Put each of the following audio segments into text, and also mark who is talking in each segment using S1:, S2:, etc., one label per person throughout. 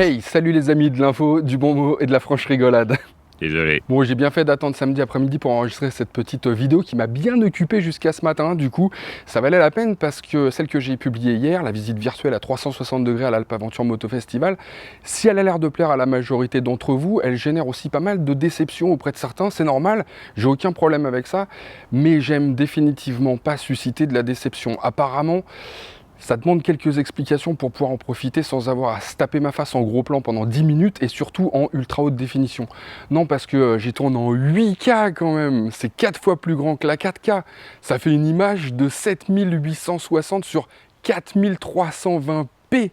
S1: Hey, salut les amis de l'info, du bon mot et de la franche rigolade.
S2: Désolé.
S1: Bon, j'ai bien fait d'attendre samedi après-midi pour enregistrer cette petite vidéo qui m'a bien occupé jusqu'à ce matin. Du coup, ça valait la peine parce que celle que j'ai publiée hier, la visite virtuelle à 360 degrés à l'Alpe Aventure Moto Festival, si elle a l'air de plaire à la majorité d'entre vous, elle génère aussi pas mal de déceptions auprès de certains. C'est normal, j'ai aucun problème avec ça, mais j'aime définitivement pas susciter de la déception. Apparemment, ça demande quelques explications pour pouvoir en profiter sans avoir à se taper ma face en gros plan pendant 10 minutes et surtout en ultra haute définition. Non, parce que j'y tourne en 8K quand même, c'est 4 fois plus grand que la 4K. Ça fait une image de 7860 sur 4320p.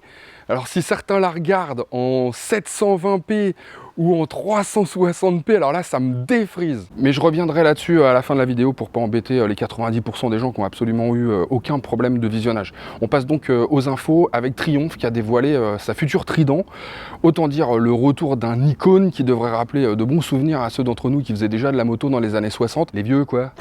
S1: Alors si certains la regardent en 720p ou en 360p, alors là ça me défrise. Mais je reviendrai là-dessus à la fin de la vidéo pour pas embêter les 90% des gens qui ont absolument eu aucun problème de visionnage. On passe donc aux infos avec Triumph qui a dévoilé sa future Trident. Autant dire le retour d'un icône qui devrait rappeler de bons souvenirs à ceux d'entre nous qui faisaient déjà de la moto dans les années 60. Les vieux quoi.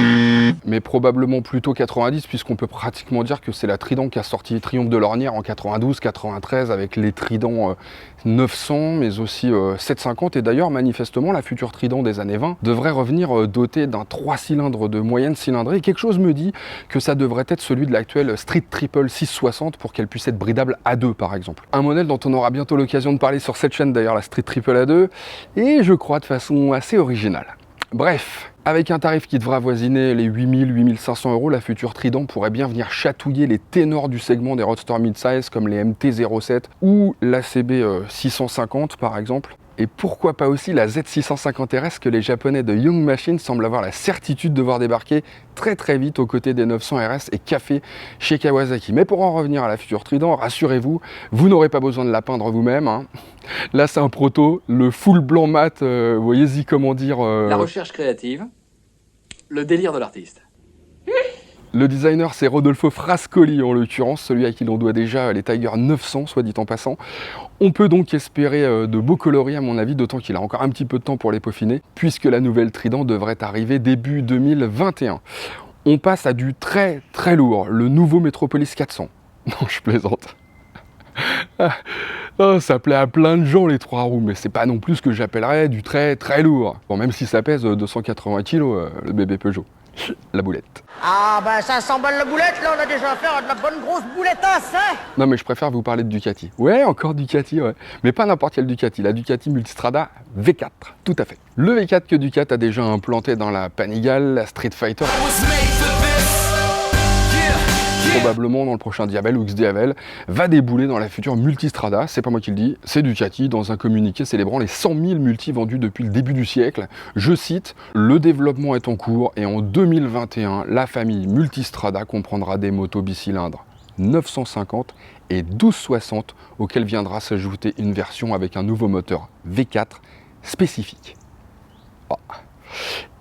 S1: Mais probablement plutôt 90 puisqu'on peut pratiquement dire que c'est la Trident qui a sorti Triomphe de l'Ornière en 92, 93 avec les Trident 900 mais aussi 750 et d'ailleurs manifestement la future Trident des années 20 devrait revenir dotée d'un 3 cylindres de moyenne cylindrée. Quelque chose me dit que ça devrait être celui de l'actuelle Street Triple 660 pour qu'elle puisse être bridable à 2 par exemple. Un modèle dont on aura bientôt l'occasion de parler sur cette chaîne d'ailleurs, la Street Triple A2, et je crois de façon assez originale. Bref, avec un tarif qui devrait avoisiner les 8000-8500 €, la future Trident pourrait bien venir chatouiller les ténors du segment des roadsters mid-size comme les MT-07 ou la CB 650 par exemple. Et pourquoi pas aussi la Z650 RS que les japonais de Young Machine semblent avoir la certitude de voir débarquer très vite aux côtés des 900 RS et café chez Kawasaki. Mais pour en revenir à la future Trident, rassurez-vous, vous n'aurez pas besoin de la peindre vous-même, hein. Là c'est un proto, le full blanc mat, voyez-y comment dire...
S3: La recherche créative, le délire de l'artiste.
S1: Le designer, c'est Rodolfo Frascoli, en l'occurrence, celui à qui l'on doit déjà les Tiger 900, soit dit en passant. On peut donc espérer de beaux coloris, à mon avis, d'autant qu'il a encore un petit peu de temps pour les peaufiner, puisque la nouvelle Trident devrait arriver début 2021. On passe à du très lourd, le nouveau Metropolis 400. Non, je plaisante. Oh, ça plaît à plein de gens les 3 roues, mais c'est pas non plus ce que j'appellerais du très lourd. Bon, même si ça pèse 280 kg, le bébé Peugeot. La boulette.
S4: Ah bah 500 balles la boulette, là on a déjà affaire à de la bonne grosse bouletasse, hein.
S1: Non mais je préfère vous parler de Ducati. Ouais, encore Ducati, ouais. Mais pas n'importe quelle Ducati, la Ducati Multistrada V4, tout à fait. Le V4 que Ducati a déjà implanté dans la Panigale, la Street Fighter, probablement dans le prochain Diavel ou X-Diavel, va débouler dans la future Multistrada, c'est pas moi qui le dis, c'est Ducati dans un communiqué célébrant les 100 000 multis vendus depuis le début du siècle. Je cite, le développement est en cours et en 2021, la famille Multistrada comprendra des motos bicylindres 950 et 1260 auxquelles viendra s'ajouter une version avec un nouveau moteur V4 spécifique. Oh.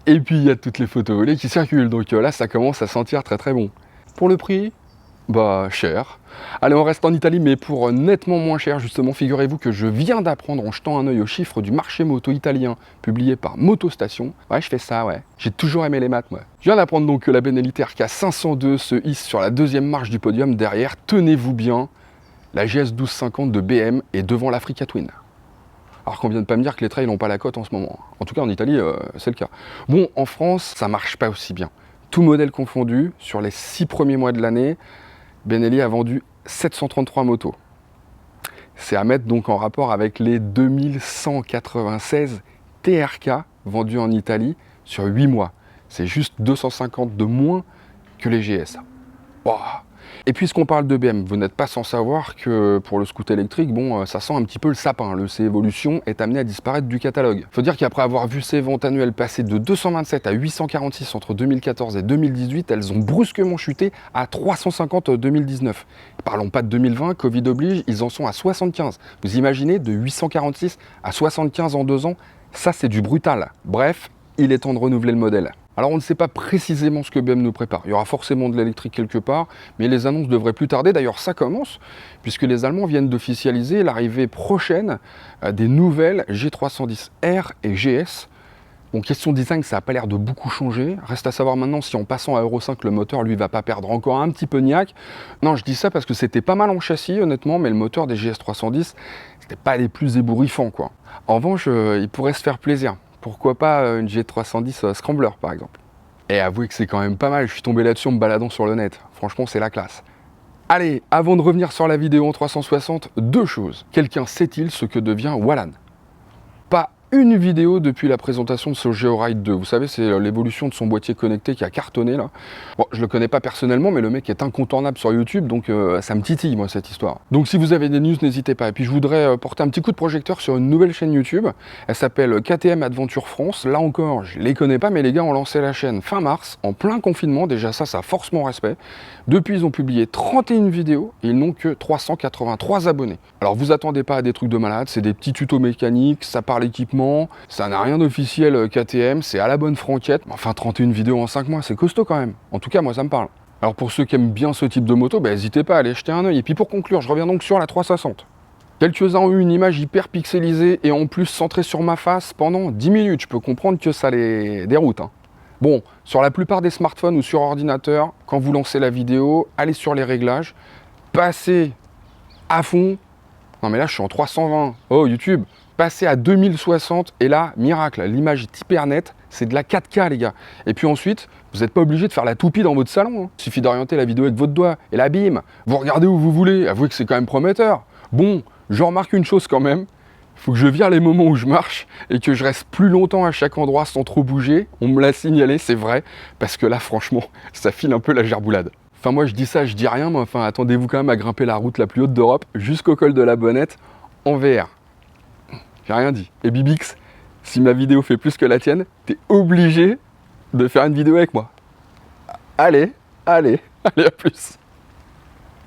S1: Et puis il y a toutes les photos volées qui circulent, donc là ça commence à sentir très bon. Pour le prix, bah cher. Allez, on reste en Italie, mais pour nettement moins cher, justement, figurez-vous que je viens d'apprendre en jetant un œil aux chiffres du marché moto italien, publié par Motostation. Ouais, je fais ça, ouais. J'ai toujours aimé les maths, moi. Je viens d'apprendre donc que la Benelli TRK 502 se hisse sur la deuxième marche du podium. Derrière, tenez-vous bien, la GS 1250 de BM est devant l'Africa Twin. Alors qu'on vient de pas me dire que les trails n'ont pas la cote en ce moment. En tout cas, en Italie, c'est le cas. Bon, en France, ça marche pas aussi bien. Tout modèle confondu, sur les 6 premiers mois de l'année, Benelli a vendu 733 motos. C'est à mettre donc en rapport avec les 2196 TRK vendus en Italie sur 8 mois. C'est juste 250 de moins que les GS. Wow. Et puisqu'on parle de BM, vous n'êtes pas sans savoir que pour le scooter électrique, bon, ça sent un petit peu le sapin. Le C-Evolution est amené à disparaître du catalogue. Faut dire qu'après avoir vu ses ventes annuelles passer de 227 à 846 entre 2014 et 2018, elles ont brusquement chuté à 350 en 2019. Parlons pas de 2020, Covid oblige, ils en sont à 75. Vous imaginez, de 846 à 75 en 2 ans, ça c'est du brutal. Bref, il est temps de renouveler le modèle. Alors on ne sait pas précisément ce que BM nous prépare. Il y aura forcément de l'électrique quelque part, mais les annonces devraient plus tarder. D'ailleurs ça commence, puisque les Allemands viennent d'officialiser l'arrivée prochaine des nouvelles G310R et GS Bon, question design, ça n'a pas l'air de beaucoup changer. Reste à savoir maintenant si en passant à Euro 5, le moteur, lui, va pas perdre encore un petit peu de niaque. Non, je dis ça parce que c'était pas mal en châssis, honnêtement, mais le moteur des GS310, c'était pas les plus ébouriffants, quoi. En revanche, il pourrait se faire plaisir. Pourquoi pas une GS310 Scrambler, par exemple. Et avouez que c'est quand même pas mal, je suis tombé là-dessus en me baladant sur le net. Franchement, c'est la classe. Allez, avant de revenir sur la vidéo en 360, deux choses. Quelqu'un sait-il ce que devient Wallan? Pas une vidéo depuis la présentation de ce GeoRide 2. Vous savez, c'est l'évolution de son boîtier connecté qui a cartonné là. Bon, je le connais pas personnellement, mais le mec est incontournable sur YouTube, donc ça me titille, moi, cette histoire. Donc si vous avez des news, n'hésitez pas. Et puis je voudrais porter un petit coup de projecteur sur une nouvelle chaîne YouTube. Elle s'appelle KTM Adventure France. Là encore, je les connais pas, mais les gars ont lancé la chaîne fin mars, en plein confinement. Déjà ça force mon respect. Depuis, ils ont publié 31 vidéos et ils n'ont que 383 abonnés. Alors vous attendez pas à des trucs de malade, c'est des petits tutos mécaniques, ça parle équipement. Ça n'a rien d'officiel KTM, c'est à la bonne franquette. Enfin, 31 vidéos en 5 mois, c'est costaud quand même. En tout cas, moi, ça me parle. Alors pour ceux qui aiment bien ce type de moto, n'hésitez pas à aller jeter un œil. Et puis pour conclure, je reviens donc sur la 360. Quelques-uns ont eu une image hyper pixelisée et en plus centrée sur ma face pendant 10 minutes. Je peux comprendre que ça les déroute. Bon, sur la plupart des smartphones ou sur ordinateur, quand vous lancez la vidéo, allez sur les réglages, passez à fond. Non mais là, je suis en 320. Oh, YouTube, passez à 2060 et là, miracle, l'image est hyper nette, c'est de la 4K les gars. Et puis ensuite, vous n'êtes pas obligé de faire la toupie dans votre salon. Il suffit d'orienter la vidéo avec votre doigt et là, bim, vous regardez où vous voulez. Avouez que c'est quand même prometteur. Bon, je remarque une chose quand même, il faut que je vire les moments où je marche et que je reste plus longtemps à chaque endroit sans trop bouger. On me l'a signalé, c'est vrai, parce que là, franchement, ça file un peu la gerboulade. Enfin, moi, je dis ça, je dis rien, mais enfin, attendez-vous quand même à grimper la route la plus haute d'Europe jusqu'au col de la Bonnette en VR. J'ai rien dit. Et Bibix, si ma vidéo fait plus que la tienne, t'es obligé de faire une vidéo avec moi. Allez, à plus.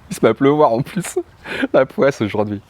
S1: Il se met à pleuvoir en plus. La poisse aujourd'hui.